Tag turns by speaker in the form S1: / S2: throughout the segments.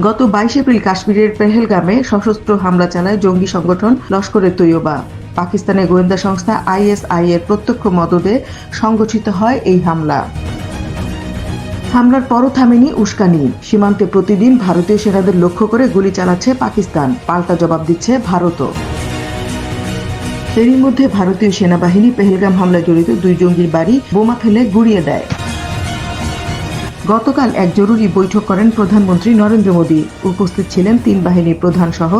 S1: গত 22 এপ্রিল কাশ্মীরের পেহেলগামে সশস্ত্র হামলা চালায় জঙ্গি সংগঠন লস্কর-ই-তৈয়বা। পাকিস্তানের গোয়েন্দা সংস্থা আইএসআই এর প্রত্যক্ষ মদদে সংগঠিত হয় এই হামলা। হামলার পরও থামেনি উস্কানি। সীমান্তে প্রতিদিন ভারতীয় সেনাদের লক্ষ্য করে গুলি চালাচ্ছে পাকিস্তান, পাল্টা জবাব দিচ্ছে ভারতও। এরই মধ্যে ভারতীয় সেনাবাহিনী পেহেলগাম হামলায় জড়িত 2 জঙ্গির বাড়ি বোমা ফেলে গুঁড়িয়ে দেয়। গতকাল এক জরুরি বৈঠক করেন প্রধানমন্ত্রী নরেন্দ্র মোদী। উপস্থিত ছিলেন 3 বাহিনীর প্রধান সহ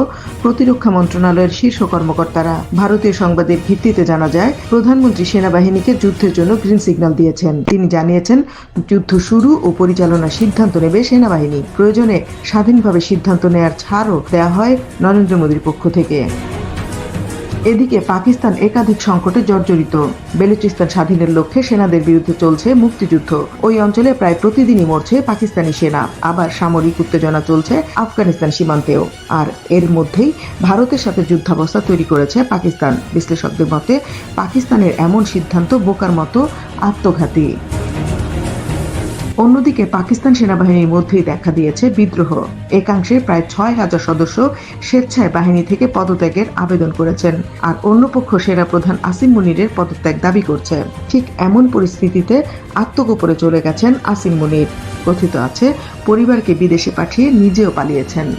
S1: প্রতিরক্ষা মন্ত্রণালয়ের শীর্ষ কর্মকর্তারা। ভারতীয় সংবাদের ভিত্তিতে জানা যায়, প্রধানমন্ত্রী সেনাবাহিনীকে যুদ্ধের জন্য গ্রিন সিগন্যাল দিয়েছেন। তিনি জানিয়েছেন, যুদ্ধ শুরু ও পরিচালনার সিদ্ধান্ত নেবে সেনাবাহিনী। প্রয়োজনে স্বাধীনভাবে সিদ্ধান্ত নেয়ার ছাড়ও দেয়া হয় নরেন্দ্র মোদীর পক্ষ থেকে। এদিকে পাকিস্তান একাধিক সংকটে জর্জরিত। বেলুচিস্তান স্বাধীনের লক্ষ্যে সেনাদের বিরুদ্ধে চলছে মুক্তিযুদ্ধ। ওই অঞ্চলে প্রায় প্রতিদিনই মরছে পাকিস্তানি সেনা। আবার সামরিক উত্তেজনা চলছে আফগানিস্তান সীমান্তেও। আর এর মধ্যেই ভারতের সাথে যুদ্ধাবস্থা তৈরি করেছে পাকিস্তান। বিশ্লেষকদের মতে, পাকিস্তানের এমন সিদ্ধান্ত বোকার মতো আত্মঘাতী। অন্যদিকে পাকিস্তান সেনাবাহিনীর মধ্যেই দেখা দিয়েছে বিদ্রোহ। একাংশের প্রায় 6,000 সদস্য স্বেচ্ছায় বাহিনী থেকে পদত্যাগের আবেদন করেছেন, আর অন্য পক্ষ সেনাপ্রধান আসিম মুনিরের পদত্যাগ দাবি করছে। ঠিক এমন পরিস্থিতিতে আত্মগোপনে চলে গেছেন আসিম মুনির। কথিত আছে, পরিবারকে বিদেশে পাঠিয়ে নিজেও পালিয়েছেন।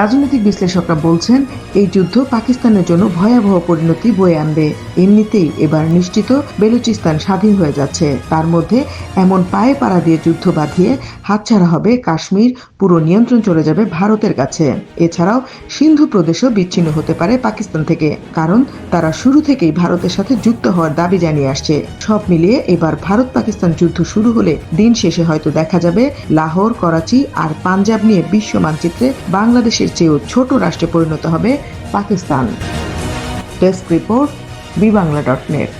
S1: রাজনৈতিক বিশ্লেষকরা বলছেন, এই যুদ্ধ পাকিস্তানের জন্য ভয়াবহ পরিণতি বয়ে আনবে। এমনিতেই এবার নিশ্চিত বেলুচিস্তান স্বাধীন হয়ে যাচ্ছে। তার মধ্যে এমন পায়ে পাড়া দিয়ে যুদ্ধ বাঁধিয়ে হাতছাড়া হবে কাশ্মীর, পুরো নিয়ন্ত্রণ চলে যাবে ভারতের কাছে। এছাড়াও সিন্ধু প্রদেশও বিচ্ছিন্ন হতে পারে পাকিস্তান থেকে, কারণ তারা শুরু থেকেই ভারতের সাথে যুক্ত হওয়ার দাবি জানিয়ে আসছে। সব মিলিয়ে এবার ভারত পাকিস্তান যুদ্ধ শুরু হলে দিন শেষে হয়তো দেখা যাবে লাহোর, করাচি আর পাঞ্জাব নিয়ে বিশ্ব মানচিত্রে বাংলাদেশের চেয়েও ছোট রাষ্ট্রে পরিণত হবে পাকিস্তান। Desk report, বিবাংলা.net।